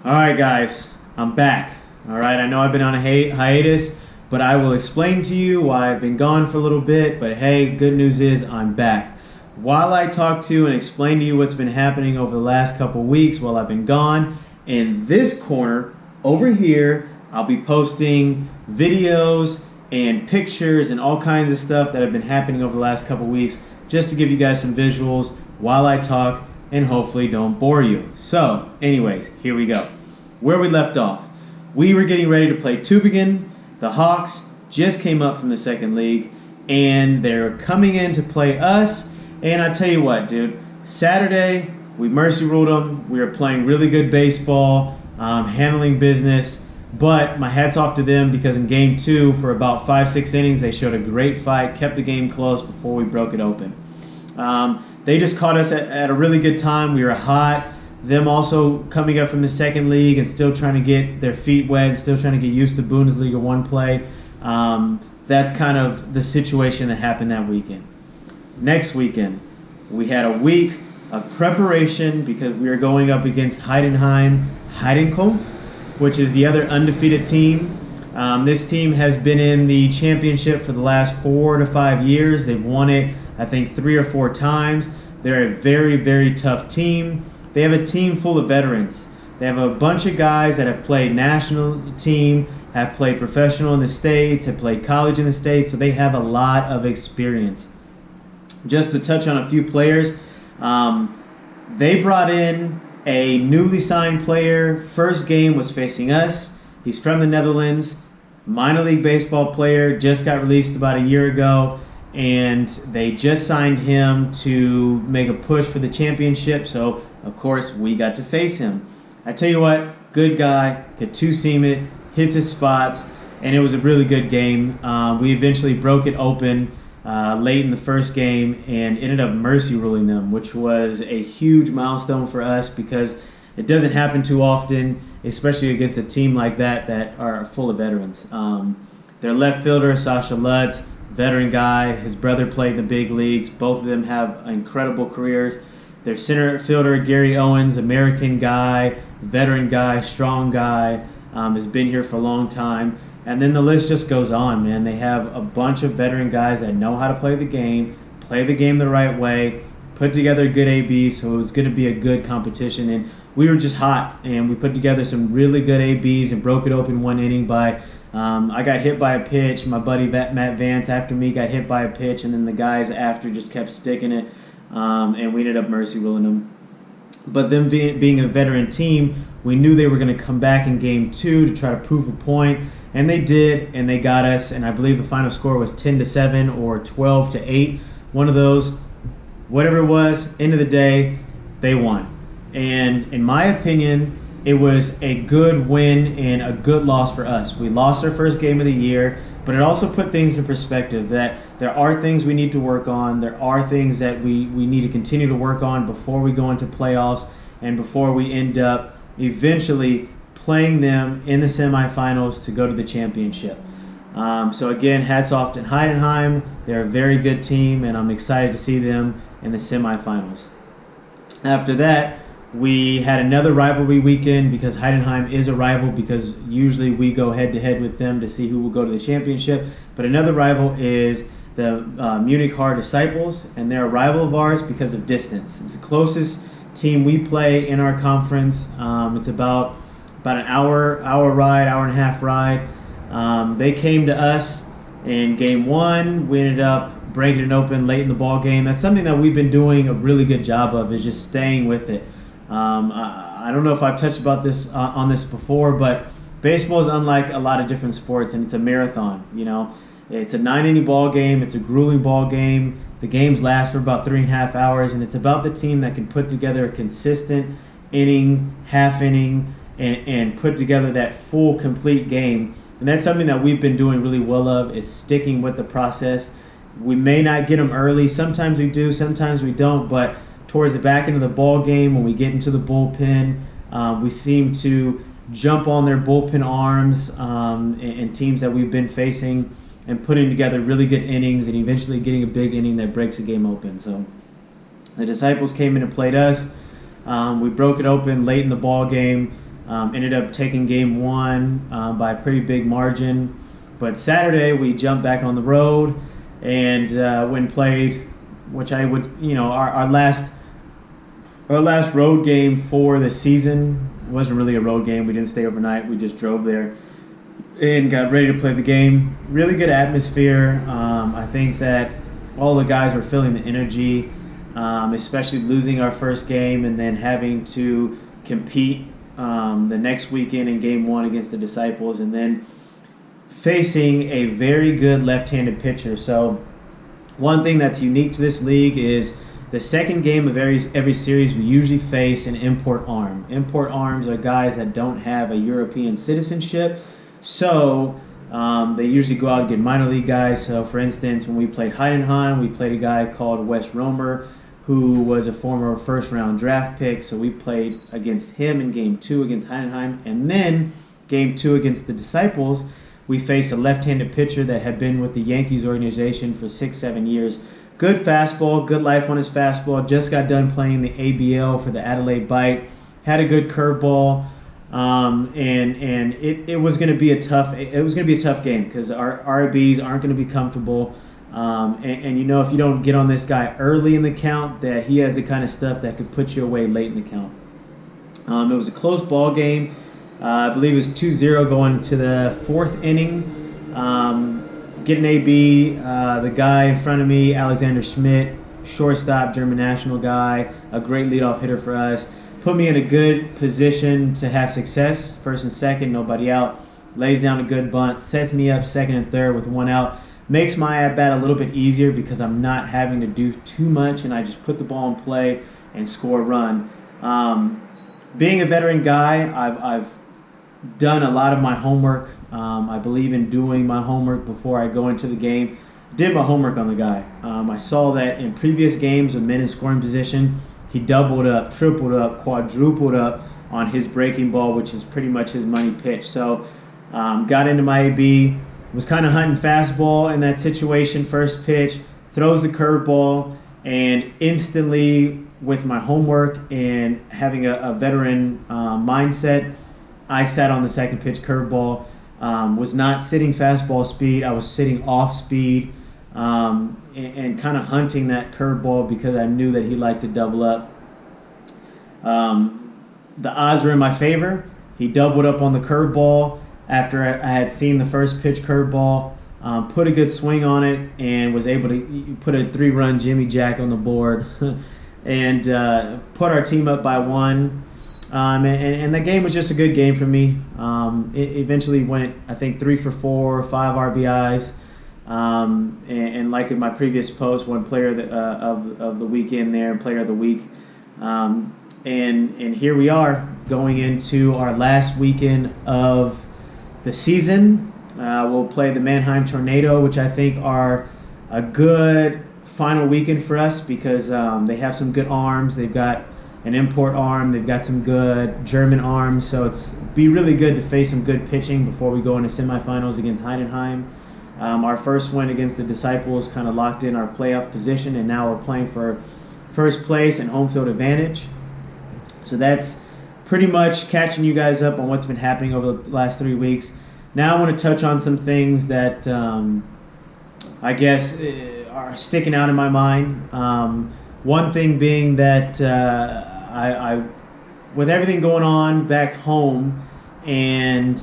Alright guys, I'm back. Alright, I know I've been on a hiatus, but I will explain to you why I've been gone for a little bit, but hey, good news is I'm back. While I talk to and explain to you what's been happening over the last couple weeks while I've been gone, in this corner over here, I'll be posting videos and pictures and all kinds of stuff that have been happening over the last couple weeks just to give you guys some visuals while I talk and hopefully don't bore you. So, anyways, here we go. Where we left off. We were getting ready to play Tübingen. The Hawks just came up from the second league, and they're coming in to play us. And I tell you what, dude, Saturday, we mercy ruled them. We were playing really good baseball, handling business. But my hat's off to them because in game 2, for about 5-6 innings, they showed a great fight, kept the game close before we broke it open. They just caught us at a really good time. We were hot. Them also coming up from the second league and still trying to get their feet wet and still trying to get used to Bundesliga 1 play. That's kind of the situation that happened that weekend. Next weekend, we had a week of preparation because we were going up against Heidenheim Heidenkampf, which is the other undefeated team. This team has been in the championship for the last 4 to 5 years. They've won it, I think, 3 or 4 times. They're a very, very tough team. They have a team full of veterans. They have a bunch of guys that have played national team, have played professional in the States, have played college in the States, so they have a lot of experience. Just to touch on a few players, they brought in a newly signed player. First game was facing us. He's from the Netherlands, minor league baseball player, just got released about a year ago, and they just signed him to make a push for the championship, so of course we got to face him. I tell you what, good guy, could two-seam it, hits his spots, and it was a really good game. We eventually broke it open late in the first game and ended up mercy ruling them, which was a huge milestone for us because it doesn't happen too often, especially against a team like that are full of veterans. Their left fielder, Sasha Lutz, veteran guy. His brother played in the big leagues. Both of them have incredible careers. Their center fielder, Gary Owens, American guy, veteran guy, strong guy, has been here for a long time. And then the list just goes on, man. They have a bunch of veteran guys that know how to play the game the right way, put together good ABs, so it was going to be a good competition. And we were just hot, and we put together some really good ABs and broke it open 1 inning by I got hit by a pitch. My buddy Matt Vance after me got hit by a pitch, and then the guys after just kept sticking it, and we ended up mercy ruling them. But them being a veteran team, we knew they were going to come back in game 2 to try to prove a point, and they did, and they got us. And I believe the final score was 10-7 or 12-8, one of those. Whatever it was, end of the day, they won. And in my opinion, it was a good win and a good loss for us. We lost our first game of the year, but it also put things in perspective that there are things we need to work on. There are things that we need to continue to work on before we go into playoffs and before we end up eventually playing them in the semifinals to go to the championship. So again, hats off to Heidenheim. They're a very good team, and I'm excited to see them in the semifinals. After that, we had another rivalry weekend because Heidenheim is a rival, because usually we go head-to-head with them to see who will go to the championship. But another rival is the Munich Har Disciples, and they're a rival of ours because of distance. It's the closest team we play in our conference. It's about an hour ride, hour and a half ride. They came to us in game 1. We ended up breaking it open late in the ball game. That's something that we've been doing a really good job of, is just staying with it. I don't know if I've touched about this on this before, but baseball is unlike a lot of different sports, and it's a marathon. You know, it's a 9-inning ball game. It's a grueling ball game. The games last for about 3.5 hours, and it's about the team that can put together a consistent inning, half inning, and put together that full, complete game. And that's something that we've been doing really well of, is sticking with the process. We may not get them early. Sometimes we do, sometimes we don't, but towards the back end of the ball game, when we get into the bullpen, we seem to jump on their bullpen arms and teams that we've been facing, and putting together really good innings and eventually getting a big inning that breaks the game open. So the Disciples came in and played us. We broke it open late in the ball game. Ended up taking game 1 by a pretty big margin. But Saturday we jumped back on the road and went and played, which I would, our last road game for the season. It wasn't really a road game. We didn't stay overnight. We just drove there and got ready to play the game. Really good atmosphere. I think that all the guys were feeling the energy, especially losing our first game and then having to compete the next weekend in game 1 against the Disciples, and then facing a very good left-handed pitcher. So one thing that's unique to this league is the second game of every series we usually face an import arm. Import arms are guys that don't have a European citizenship, so they usually go out and get minor league guys. So for instance, when we played Heidenheim, we played a guy called Wes Romer, who was a former first-round draft pick. So we played against him in game 2 against Heidenheim, and then game 2 against the Disciples, we faced a left-handed pitcher that had been with the Yankees organization for 6-7 years. Good fastball, good life on his fastball. Just got done playing the ABL for the Adelaide Bite. Had a good curveball, and it was going to be a tough. It was going to be a tough game because our RBs aren't going to be comfortable. And if you don't get on this guy early in the count, that he has the kind of stuff that could put you away late in the count. It was a close ball game. I believe it was 2-0 going to the 4th inning. Getting AB, the guy in front of me, Alexander Schmidt, shortstop, German national guy, a great leadoff hitter for us. Put me in a good position to have success. First and second, nobody out. Lays down a good bunt, sets me up second and third with 1 out. Makes my at-bat a little bit easier because I'm not having to do too much, and I just put the ball in play and score a run. Being a veteran guy, I've done a lot of my homework. I believe in doing my homework before I go into the game. Did my homework on the guy. I saw that in previous games with men in scoring position, he doubled up, tripled up, quadrupled up on his breaking ball, which is pretty much his money pitch. So got into my AB, was kind of hunting fastball in that situation. First pitch, throws the curveball, and instantly with my homework and having a veteran mindset, I sat on the second pitch curveball. Was not sitting fastball speed. I was sitting off speed and kind of hunting that curveball because I knew that he liked to double up. The odds were in my favor. He doubled up on the curveball after I had seen the first pitch curveball, put a good swing on it, and was able to put a 3-run Jimmy Jack on the board and put our team up by 1. And that game was just a good game for me. It eventually went, I think, 3 for 4, 5 RBIs. And like in my previous post, one player of the weekend there, player of the week. And here we are going into our last weekend of the season. We'll play the Mannheim Tornado, which I think are a good final weekend for us because they have some good arms. They've got an import arm. They've got some good German arms. So it's be really good to face some good pitching before we go into semifinals against Heidenheim. Our first win against the Disciples kind of locked in our playoff position, and now we're playing for first place and home field advantage. So that's pretty much catching you guys up on what's been happening over the last 3 weeks. Now I want to touch on some things that I guess are sticking out in my mind. One thing being that I with everything going on back home and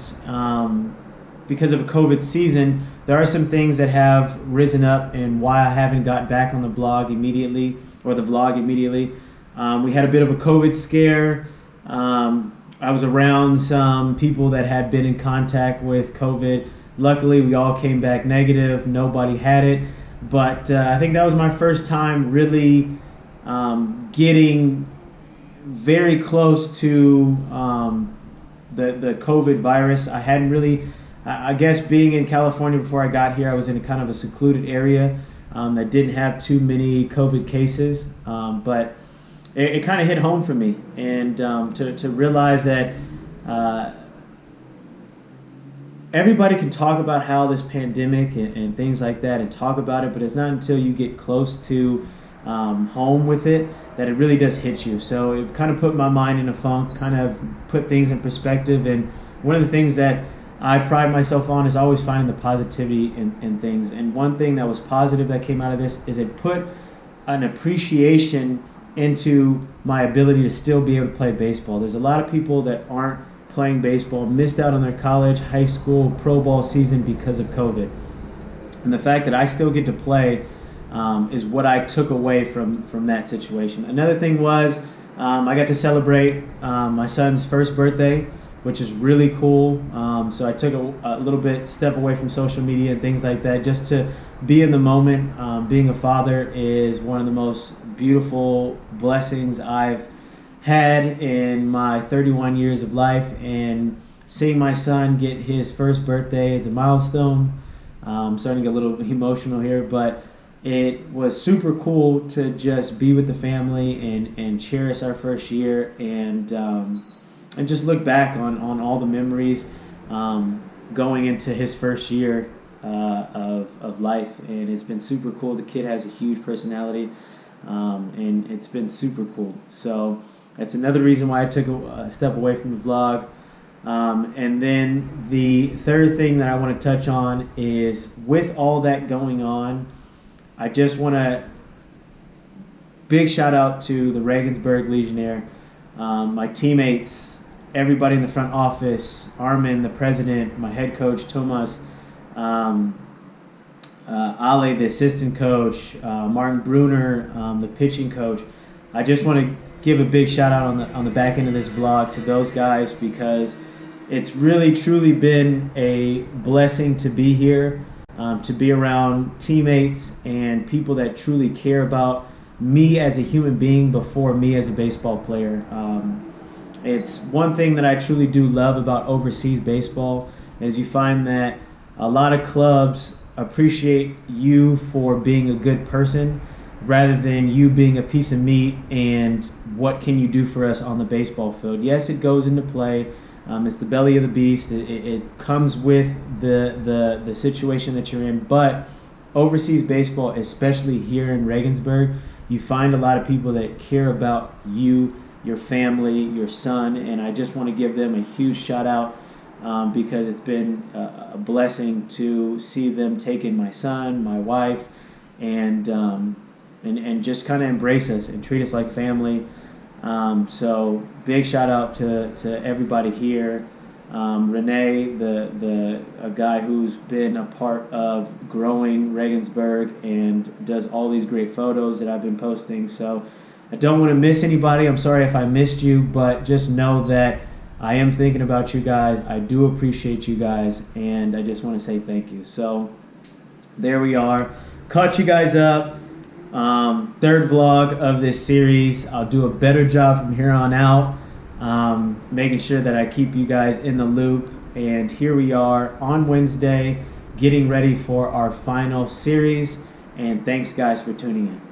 because of a COVID season, there are some things that have risen up and why I haven't got back on the blog immediately or the vlog immediately. We had a bit of a COVID scare. I was around some people that had been in contact with COVID. Luckily, we all came back negative. Nobody had it. But I think that was my first time really getting very close to the COVID virus. I hadn't really, I guess being in California before I got here, I was in a kind of a secluded area that didn't have too many COVID cases. But it kind of hit home for me. And to realize that everybody can talk about how this pandemic and things like that and talk about it, but it's not until you get close to home with it that it really does hit you. So it kind of put my mind in a funk, kind of put things in perspective. And one of the things that I pride myself on is always finding the positivity in things. And one thing that was positive that came out of this is it put an appreciation into my ability to still be able to play baseball. There's a lot of people that aren't playing baseball, missed out on their college, high school, pro ball season because of COVID. And the fact that I still get to play is what I took away from that situation. Another thing was I got to celebrate my son's first birthday, which is really cool. So I took a little bit step away from social media and things like that just to be in the moment. Being a father is one of the most beautiful blessings I've had in my 31 years of life, and seeing my son get his first birthday is a milestone. I'm starting to get a little emotional here, but it was super cool to just be with the family and cherish our first year and just look back on all the memories going into his first year of life. And it's been super cool. The kid has a huge personality, and it's been super cool. So that's another reason why I took a step away from the vlog. And then the third thing that I want to touch on is, with all that going on, I just want to big shout out to the Regensburg Legionnaire, my teammates, everybody in the front office, Armin, the president, my head coach, Thomas, Ale, the assistant coach, Martin Bruner, the pitching coach. I just want to give a big shout out on the back end of this vlog to those guys, because it's really truly been a blessing to be here, to be around teammates and people that truly care about me as a human being before me as a baseball player. It's one thing that I truly do love about overseas baseball is you find that a lot of clubs appreciate you for being a good person rather than you being a piece of meat and what can you do for us on the baseball field. Yes, it goes into play. It's the belly of the beast. It comes with the situation that you're in. But overseas baseball, especially here in Regensburg, you find a lot of people that care about you, your family, your son, and I just want to give them a huge shout out because it's been a blessing to see them take in my son, my wife, and just kind of embrace us and treat us like family. So big shout out to everybody here. Renee, a guy who's been a part of growing Regensburg and does all these great photos that I've been posting. So I don't want to miss anybody. I'm sorry if I missed you, but just know that I am thinking about you guys. I do appreciate you guys, and I just want to say thank you. So there we are. Caught you guys up. Third vlog of this series. I'll do a better job from here on out, making sure that I keep you guys in the loop. And here we are on Wednesday, getting ready for our final series. And thanks guys for tuning in.